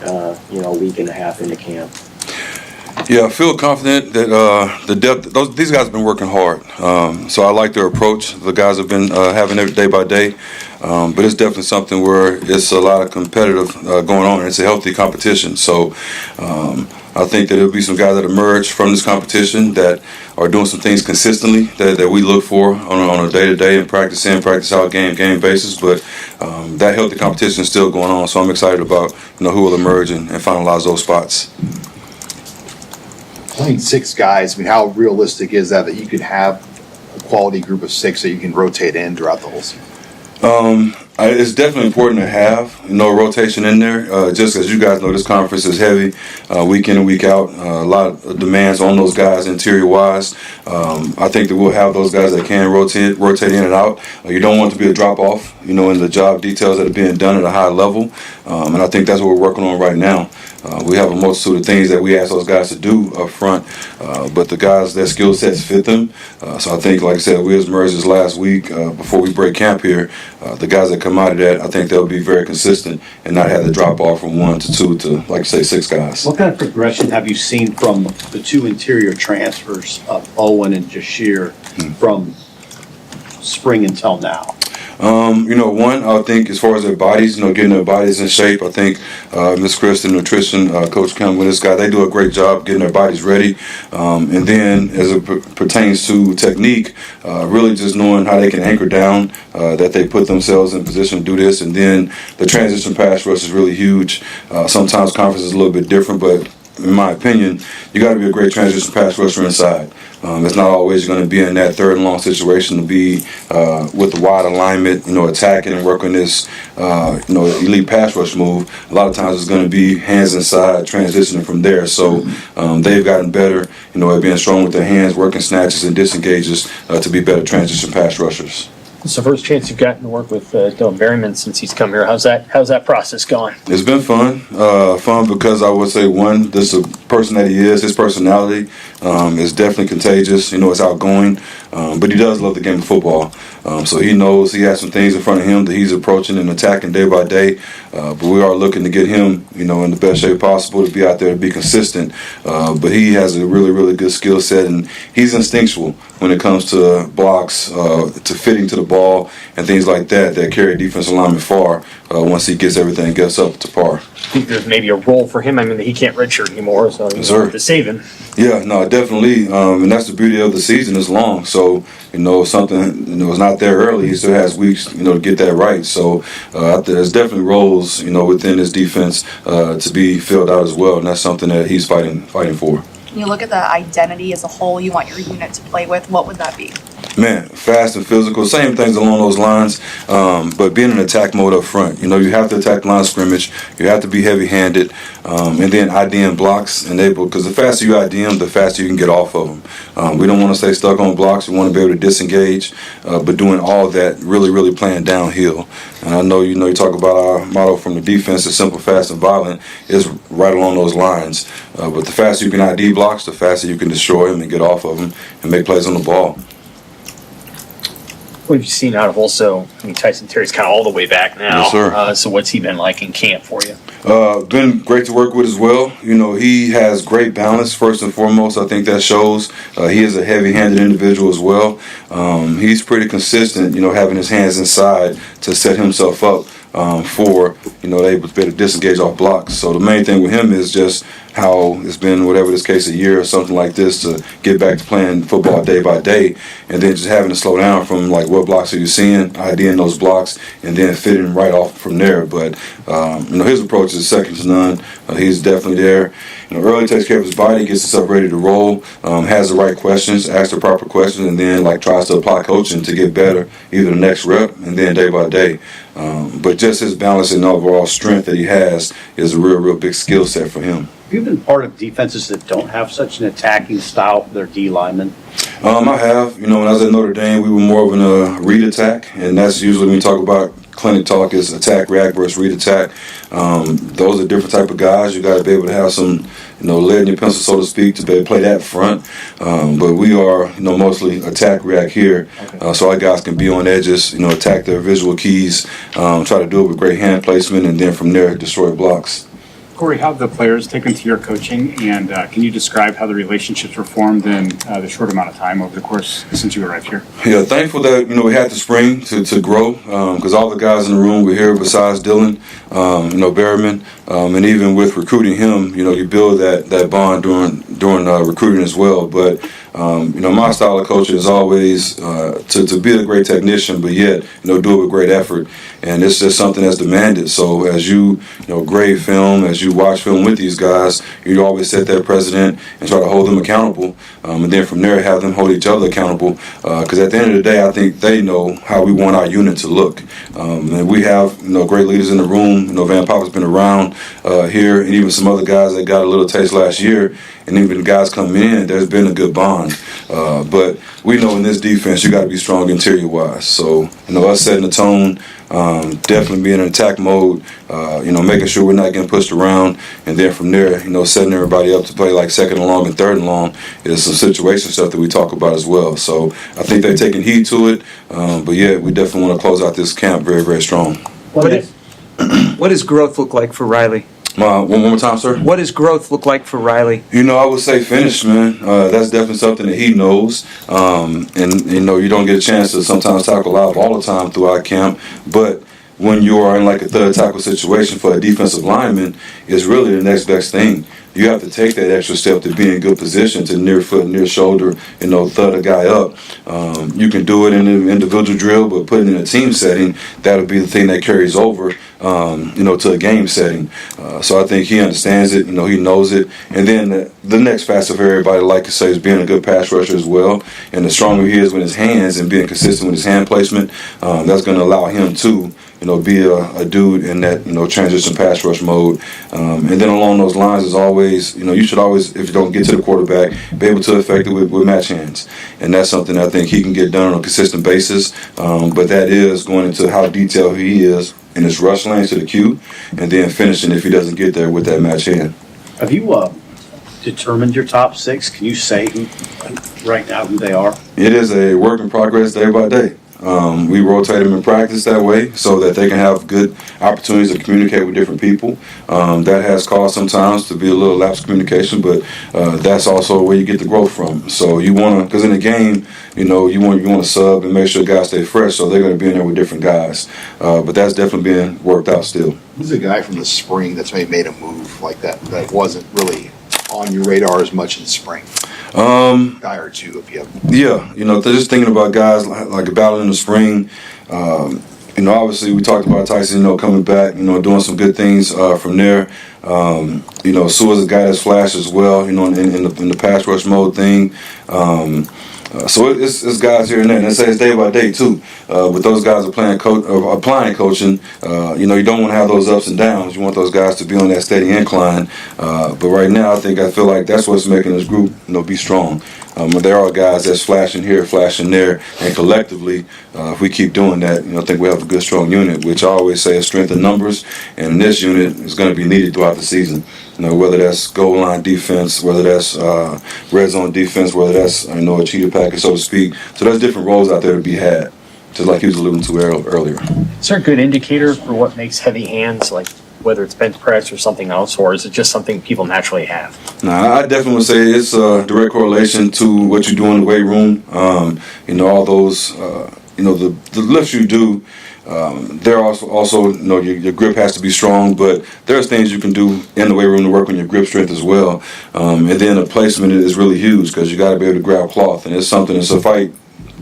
a week and a half into camp? Yeah, I feel confident that the depth. These guys have been working hard, so I like their approach. The guys have been having it day by day, but it's definitely something where it's a lot of competitive going on. It's a healthy competition, so I think that there'll be some guys that emerge from this competition that are doing some things consistently that we look for on a day-to-day and practice in, practice out, game basis. But that healthy competition is still going on, so I'm excited about who will emerge and finalize those spots. Playing 6 guys, I mean, how realistic is that you could have a quality group of 6 that you can rotate in throughout the whole season? It's definitely important to have rotation in there. Just as you guys know, this conference is heavy, week in and week out. A lot of demands on those guys interior wise. I think that we'll have those guys that can rotate in and out. You don't want it to be a drop off, in the job details that are being done at a high level, and I think that's what we're working on right now. We have a multitude of things that we ask those guys to do up front, but the guys, their skill sets fit them. So I think, like I said, we emerged this last week before we break camp here. The guys that come out of that, I think they'll be very consistent and not have the drop off from 1 to 2 to, like I say, 6 guys. What kind of progression have you seen from the 2 interior transfers of Owen and Jashir from spring until now? One, I think as far as their bodies, getting their bodies in shape, I think Miss Kristen, nutrition, Coach Campbell, this guy, they do a great job getting their bodies ready. And then as it pertains to technique, really just knowing how they can anchor down, that they put themselves in position to do this. And then the transition pass rush is really huge. Sometimes conference is a little bit different, but in my opinion, you got to be a great transition pass rusher inside. It's not always going to be in that third and long situation to be with the wide alignment, attacking and working this, elite pass rush move. A lot of times it's going to be hands inside, transitioning from there. So they've gotten better, at being strong with their hands, working snatches and disengages to be better transition pass rushers. It's the first chance you've gotten to work with Dylan Berryman since he's come here. How's that process going? It's been fun. Fun because I would say, one, this is a person that he is. His personality is definitely contagious. It's outgoing, but he does love the game of football. So he knows he has some things in front of him that he's approaching and attacking day by day. But we are looking to get him, in the best shape possible to be out there to be consistent. But he has a really, really good skill set, and he's instinctual when it comes to blocks, to fitting to the ball, and things like that carry defensive lineman far once he gets up to par. I think there's maybe a role for him. I mean, he can't redshirt anymore, so you have to save him. Yeah, no, definitely. And that's the beauty of the season. It's long. So, something, is not there early. He still has weeks, to get that right. So there's definitely roles, within his defense to be filled out as well. And that's something that he's fighting for. When you look at the identity as a whole you want your unit to play with, what would that be? Man, fast and physical, same things along those lines, but being in attack mode up front. You have to attack the line of scrimmage, you have to be heavy-handed, and then IDM blocks, because the faster you IDM, the faster you can get off of them. We don't want to stay stuck on blocks, we want to be able to disengage, but doing all that, really, really playing downhill. And I know, you talk about our motto from the defense, is simple, fast, and violent, is right along those lines. But the faster you can ID blocks, the faster you can destroy them and get off of them and make plays on the ball. What have you seen out of also? I mean, Tyson Terry's kind of all the way back now. Yes, sir. So what's he been like in camp for you? Been great to work with as well. He has great balance, first and foremost. I think that shows. He is a heavy-handed individual as well. He's pretty consistent, having his hands inside to set himself up for, able to be able to disengage off blocks. So the main thing with him is just how it's been, whatever this case, a year or something like this, to get back to playing football day by day, and then just having to slow down from like what blocks are you seeing, IDing those blocks, and then fitting right off from there. But his approach is second to none. He's definitely there. Early takes care of his body, gets himself ready to roll, has the right questions, asks the proper questions, and then tries to apply coaching to get better, either the next rep and then day by day. But just his balance and overall strength that he has is a real, real big skill set for him. Have you been part of defenses that don't have such an attacking style for their D linemen? I have. When I was at Notre Dame, we were more of a read attack, and that's usually when we talk about clinic talk is attack, react versus read attack. Those are different type of guys. You got to be able to have some, lead in your pencil, so to speak, to be able to play that front. But we are, mostly attack, react here. So our guys can be on edges, attack their visual keys, try to do it with great hand placement, and then from there destroy blocks. Corey, how have the players taken to your coaching, and can you describe how the relationships were formed in the short amount of time over the course since you arrived here? Yeah, thankful that we had the spring to grow because all the guys in the room were here besides Dylan, Berryman, and even with recruiting him, you build that bond during recruiting as well. But my style of coaching is always to be a great technician, but yet do it with great effort, and it's just something that's demanded. So as you grade film, as you watch film with these guys, you always set that precedent and try to hold them accountable, and then from there have them hold each other accountable. Because at the end of the day, I think they know how we want our unit to look, and we have great leaders in the room. Van Popper's been around here, and even some other guys that got a little taste last year. And even guys coming in, there's been a good bond. But we know in this defense, you got to be strong interior-wise. So, us setting the tone, definitely being in attack mode, making sure we're not getting pushed around. And then from there, setting everybody up to play like second and long and third and long is some situation stuff that we talk about as well. So I think they're taking heed to it. But, yeah, we definitely want to close out this camp very, very strong. What does growth look like for Riley? One more time, sir. What does growth look like for Riley? I would say finish, man. That's definitely something that he knows. And you don't get a chance to sometimes tackle live all the time throughout camp. But when you are in like a third tackle situation for a defensive lineman, it's really the next best thing. You have to take that extra step to be in good position to near foot, near shoulder, thud a guy up. You can do it in an individual drill, but put it in a team setting, that'll be the thing that carries over, to a game setting. So I think he understands it, he knows it. And then the next facet for everybody, like I say, is being a good pass rusher as well. And the stronger he is with his hands and being consistent with his hand placement, that's going to allow him to be a dude in that, transition pass rush mode. And then along those lines, as always, you should always, if you don't get to the quarterback, be able to affect it with match hands. And that's something I think he can get done on a consistent basis. But that is going into how detailed he is in his rush lanes to the cue, and then finishing if he doesn't get there with that match hand. Have you determined your top six? Can you say right now who they are? It is a work in progress day by day. We rotate them in practice that way so that they can have good opportunities to communicate with different people. That has caused sometimes to be a little lapse communication, but that's also where you get the growth from. So you want to, because in the game, you want to sub and make sure guys stay fresh, so they're going to be in there with different guys. But that's definitely being worked out still. Who's a guy from the spring that's made a move like that wasn't really on your radar as much in the spring? Guy or two, if you have. Yeah, they're just thinking about guys like a battle in the spring. Obviously we talked about Tyson, coming back, doing some good things from there. Sua's a guy that's flashed as well, in the pass rush mode thing. So it's guys here and there, and it's day by day too. But those guys applying coaching, you don't want to have those ups and downs. You want those guys to be on that steady incline. But right now, I feel like that's what's making this group, be strong. There are guys that's flashing here, flashing there, and collectively, if we keep doing that, I think we have a good, strong unit, which I always say is strength in numbers, and this unit is going to be needed throughout the season. Whether that's goal line defense, whether that's red zone defense, whether that's a cheetah package, so to speak. So there's different roles out there to be had, just like he was alluding to earlier. Is there a good indicator for what makes heavy hands, like whether it's bench press or something else, or is it just something people naturally have? I definitely would say it's a direct correlation to what you do in the weight room. All those, the lifts you do. There also your grip has to be strong, but there's things you can do in the weight room to work on your grip strength as well. And then the placement is really huge because you got to be able to grab cloth, and it's something that's a fight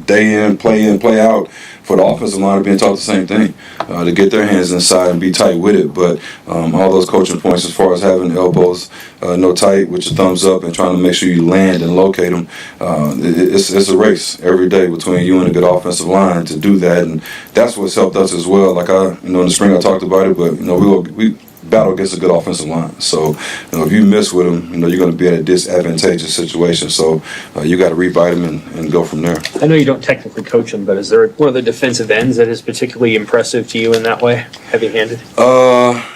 day in, play out. For the offensive line, being taught the same thing, to get their hands inside and be tight with it. But all those coaching points as far as having elbows no tight with your thumbs up and trying to make sure you land and locate them, it's a race every day between you and a good offensive line to do that. And that's what's helped us as well. Like in the spring I talked about it, but we battle against a good offensive line. So, if you miss with them, you're going to be in a disadvantageous situation. So, you got to rebite them and go from there. I know you don't technically coach them, but is there one of the defensive ends that is particularly impressive to you in that way, heavy-handed?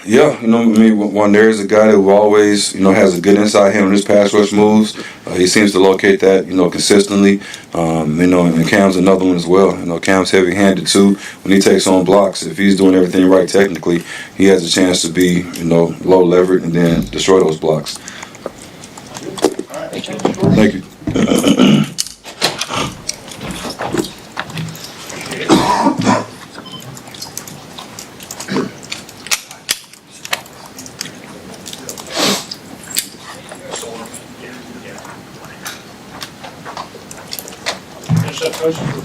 Yeah, I mean, when there's a guy who always, has a good inside hand on his pass rush moves, he seems to locate that, consistently. And Cam's another one as well. Cam's heavy-handed too. When he takes on blocks, if he's doing everything right technically, he has a chance to be, low levered and then destroy those blocks. Thank you. Finish that motion for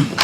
today.